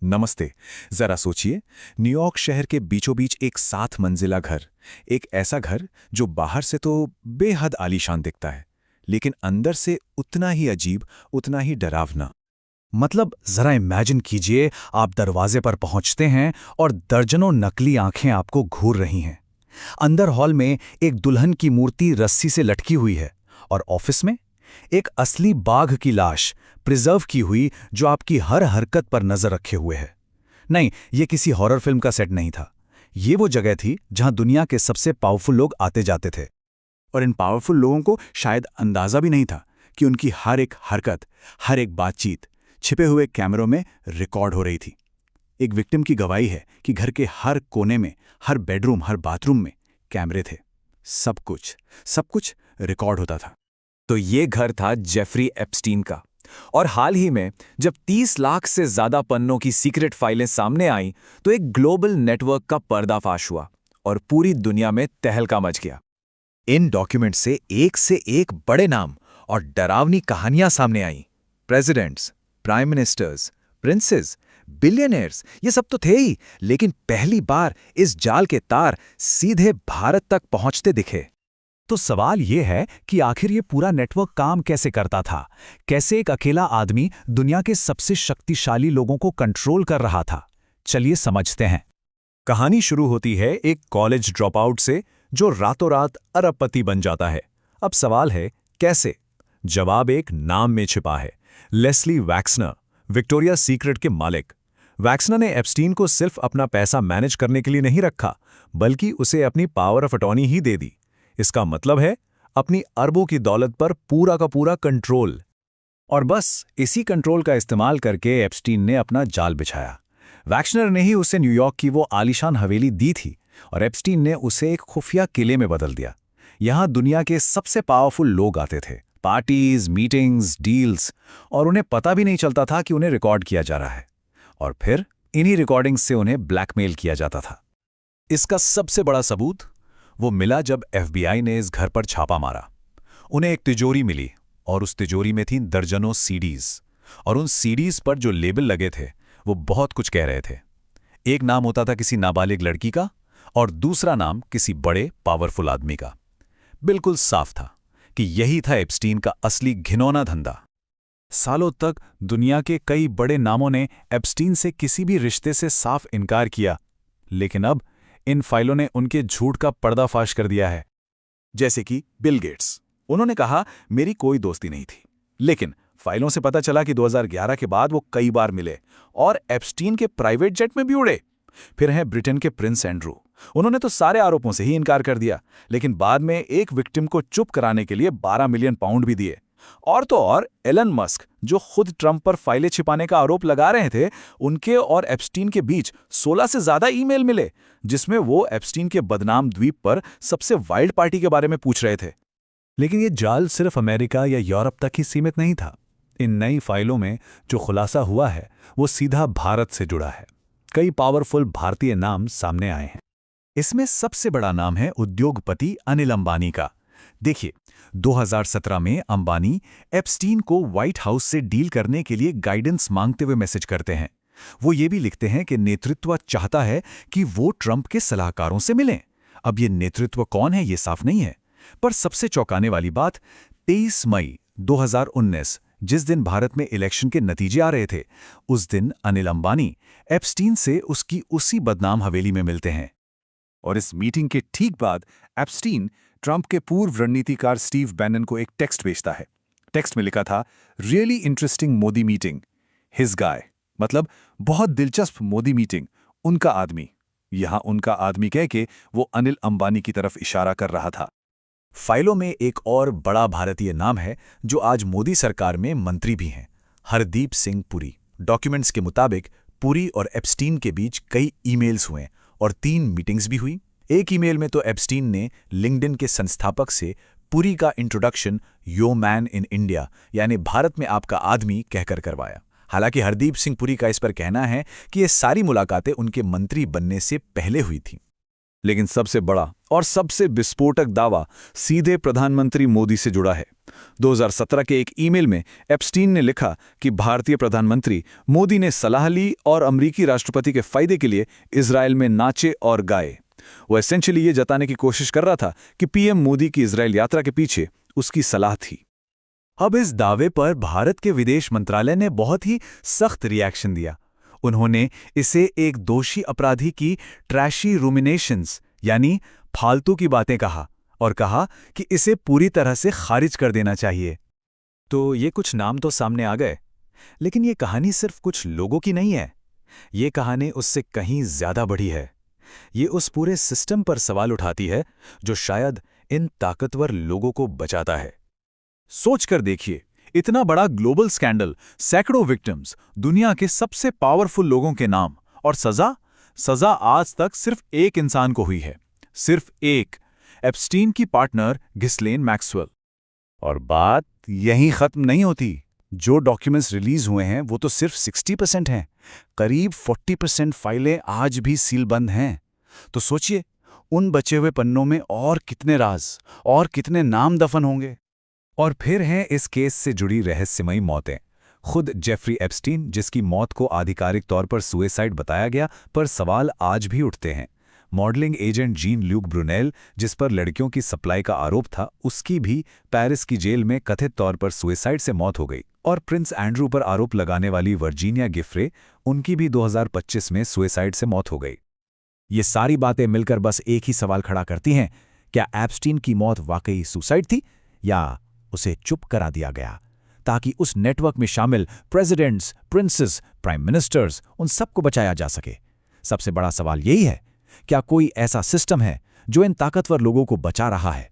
नमस्ते। जरा सोचिए, न्यूयॉर्क शहर के बीचों बीच एक 7 मंजिला घर। एक ऐसा घर जो बाहर से तो बेहद आलीशान दिखता है, लेकिन अंदर से उतना ही अजीब, उतना ही डरावना। मतलब जरा इमेजिन कीजिए, आप दरवाजे पर पहुंचते हैं और दर्जनों नकली आंखें आपको घूर रही हैं। अंदर हॉल में एक दुल्हन की मूर्ति रस्सी से लटकी हुई है और ऑफिस में एक असली बाघ की लाश प्रिजर्व की हुई जो आपकी हर हरकत पर नजर रखे हुए है। नहीं, ये किसी हॉरर फिल्म का सेट नहीं था। ये वो जगह थी जहां दुनिया के सबसे पावरफुल लोग आते जाते थे। और इन पावरफुल लोगों को शायद अंदाजा भी नहीं था कि उनकी हर एक हरकत, हर एक बातचीत छिपे हुए कैमरों में रिकॉर्ड हो रही थी। एक विक्टिम की गवाही है कि घर के हर कोने में, हर बेडरूम, हर बाथरूम में कैमरे थे। सब कुछ रिकॉर्ड होता था। तो ये घर था जेफरी एप्स्टीन का। और हाल ही में जब 30 लाख से ज्यादा पन्नों की सीक्रेट फाइलें सामने आईं, तो एक ग्लोबल नेटवर्क का पर्दाफाश हुआ और पूरी दुनिया में तहलका मच गया। इन डॉक्यूमेंट से एक बड़े नाम और डरावनी कहानियां सामने आईं। Presidents, prime ministers, princes, billionaires, ये सब तो थे ही, लेकिन पहली बार इस जाल के तार सीधे भारत तक पहुंचते दिखे। तो सवाल ये है कि आखिर ये पूरा नेटवर्क काम कैसे करता था? कैसे एक अकेला आदमी दुनिया के सबसे शक्तिशाली लोगों को कंट्रोल कर रहा था? चलिए समझते हैं। कहानी शुरू होती है एक कॉलेज ड्रॉपआउट से जो रातों रात अरबपति बन जाता है। अब सवाल है, कैसे? जवाब एक नाम में छिपा है। लेस्ली वैक्सनर, विक्टोरिया सीक्रेट के मालिक। वैक्सनर ने एप्स्टीन को सिर्फ अपना पैसा मैनेज करने के लिए नहीं रखा, बल्कि उसे अपनी पावर ऑफ अटॉर्नी ही दे दी। इसका मतलब है अपनी अरबों की दौलत पर पूरा का पूरा कंट्रोल। और बस इसी कंट्रोल का इस्तेमाल करके एप्स्टीन ने अपना जाल बिछाया। वैक्सनर ने ही उसे न्यूयॉर्क की वो आलीशान हवेली दी थी और एप्स्टीन ने उसे एक खुफिया किले में बदल दिया। यहां दुनिया के सबसे पावरफुल लोग आते थे, पार्टीज, मीटिंग्स, डील्स, और उन्हें पता भी नहीं चलता था कि उन्हें रिकॉर्ड किया जा रहा है। और फिर इन्हीं रिकॉर्डिंग्स से उन्हें ब्लैकमेल किया जाता था। इसका सबसे बड़ा सबूत वो मिला जब एफबीआई ने इस घर पर छापा मारा। उन्हें एक तिजोरी मिली और उस तिजोरी में थीं दर्जनों सीडीज, और उन सीडीज पर जो लेबल लगे थे वो बहुत कुछ कह रहे थे। एक नाम होता था किसी नाबालिग लड़की का और दूसरा नाम किसी बड़े पावरफुल आदमी का। बिल्कुल साफ था कि यही था एप्स्टीन का असली घिनौना धंधा। सालों तक दुनिया के कई बड़े नामों ने एप्स्टीन से किसी भी रिश्ते से साफ इनकार किया, लेकिन अब इन फाइलों ने उनके झूठ का पर्दाफाश कर दिया है। जैसे कि बिल गेट्स, उन्होंने कहा मेरी कोई दोस्ती नहीं थी, लेकिन फाइलों से पता चला कि 2011 के बाद वो कई बार मिले और एप्स्टीन के प्राइवेट जेट में भी उड़े। फिर हैं ब्रिटेन के प्रिंस एंड्रू, उन्होंने तो सारे आरोपों से ही इनकार कर दिया, लेकिन बाद में एक विक्टिम को चुप कराने के लिए 12 मिलियन पाउंड भी दिए। और तो और एलन मस्क, जो खुद ट्रंप पर फाइलें छिपाने का आरोप लगा रहे थे, उनके और एप्स्टीन के बीच 16 से ज्यादा ईमेल मिले, जिसमें वो एप्स्टीन के बदनाम द्वीप पर सबसे वाइल्ड पार्टी के बारे में पूछ रहे थे। लेकिन ये जाल सिर्फ अमेरिका या यूरोप तक ही सीमित नहीं था। इन नई फाइलों में जो खुलासा हुआ है वो सीधा भारत से जुड़ा है। कई पावरफुल भारतीय नाम सामने आए हैं। इसमें सबसे बड़ा नाम है उद्योगपति अनिल अंबानी का। देखिए, 2017 में अंबानी एप्स्टीन को व्हाइट हाउस से डील करने के लिए गाइडेंस मांगते हुए मैसेज करते हैं। वो ये भी लिखते हैं कि नेतृत्व चाहता है कि वो ट्रंप के सलाहकारों से मिलें। अब ये नेतृत्व कौन है ये साफ नहीं है, पर सबसे चौंकाने वाली बात, 23 मई 2019, जिस दिन भारत में इलेक्शन के नतीजे आ रहे थे, उस दिन अनिल अंबानी एप्स्टीन से उसकी उसी बदनाम हवेली में मिलते हैं। और इस मीटिंग के ठीक बाद एप्स्टीन ट्रंप के पूर्व रणनीतिकार स्टीव बैनन को एक टेक्स्ट भेजता है। टेक्स्ट में लिखा था, really interesting Modi meeting, his guy, मतलब बहुत दिलचस्प मोदी मीटिंग, उनका आदमी। यहां उनका आदमी कह के वो अनिल अंबानी की तरफ इशारा कर रहा था। फाइलों में एक और बड़ा भारतीय नाम है जो आज मोदी सरकार में मंत्री भी हैं, हरदीप सिंह पुरी। डॉक्यूमेंट्स के मुताबिक पुरी और एप्स्टीन के बीच कई ईमेल्स हुए और 3 मीटिंग्स भी हुई। एक ईमेल में तो एप्स्टीन ने लिंक्डइन के संस्थापक से पुरी का introduction yo man in India, यानी भारत में आपका आदमी, कहकर करवाया। हालांकि हरदीप सिंह पुरी का इस पर कहना है कि ये सारी मुलाकातें उनके मंत्री बनने से पहले हुई थीं। लेकिन सबसे बड़ा और सबसे विस्फोटक दावा सीधे प्रधानमंत्री मोदी से जुड़ा है। 2017 के एक ईमेल में एप्स्टीन ने लिखा कि भारतीय प्रधानमंत्री मोदी ने सलाह ली और अमेरिकी राष्ट्रपति के फायदे के लिए इजरायल में नाचे और गाए। वो एसेंशियली ये जताने की कोशिश कर रहा था कि पीएम मोदी की इजरायल यात्रा के पीछे उसकी सलाह थी। अब इस दावे पर भारत के विदेश मंत्रालय ने बहुत ही सख्त रिएक्शन दिया। उन्होंने इसे एक दोषी अपराधी की ट्रैशी रूमिनेशंस यानी फालतू की बातें कहा और कहा कि इसे पूरी तरह से खारिज कर देना चाहिए। तो ये कुछ नाम तो सामने आ गए, लेकिन ये कहानी सिर्फ कुछ लोगों की नहीं है। ये कहानी उससे कहीं ज्यादा बड़ी है। ये उस पूरे सिस्टम पर सवाल उठाती है जो शायद इन ताकतवर लोगों को बचाता है। सोचकर देखिए, इतना बड़ा ग्लोबल स्कैंडल, सैकड़ों विक्टिम्स, दुनिया के सबसे पावरफुल लोगों के नाम और सजा आज तक सिर्फ एक इंसान को हुई है, सिर्फ एक, एप्स्टीन की पार्टनर घिस्लेन मैक्सवेल। और बात यहीं खत्म नहीं होती। जो डॉक्यूमेंट्स रिलीज हुए हैं वो तो सिर्फ 60% हैं। करीब 40% फाइलें आज भी सील बंद हैं। तो सोचिए, उन बचे हुए पन्नों में और कितने राज और कितने नाम दफन होंगे। और फिर हैं इस केस से जुड़ी रहस्यमयी मौतें। खुद जेफरी एप्स्टीन, जिसकी मौत को आधिकारिक तौर पर सुसाइड बताया गया, पर सवाल आज भी उठते हैं। Modelling agent gene Luke Brunel, जिस पर लड़कियों की सप्लाई का आरोप था, उसकी भी पेरिस की जेल में कथित तौर पर सुसाइड से मौत हो गई। और प्रिंस एंड्रू पर आरोप लगाने वाली वर्जीनिया गिफ्रे, उनकी भी 2025 में सुसाइड से मौत हो गई। ये सारी बातें मिलकर बस एक ही सवाल खड़ा करती हैं, क्या एप्स्टीन की मौत वाकई सुसाइड थी या उसे चुप करा दिया गया ताकि उस नेटवर्क में शामिल प्रेसिडेंट्स, प्रिंसेस, प्राइम मिनिस्टर्स, उन सबको बचाया जा सके? सबसे बड़ा सवाल यही है, क्या कोई ऐसा सिस्टम है जो इन ताकतवर लोगों को बचा रहा है,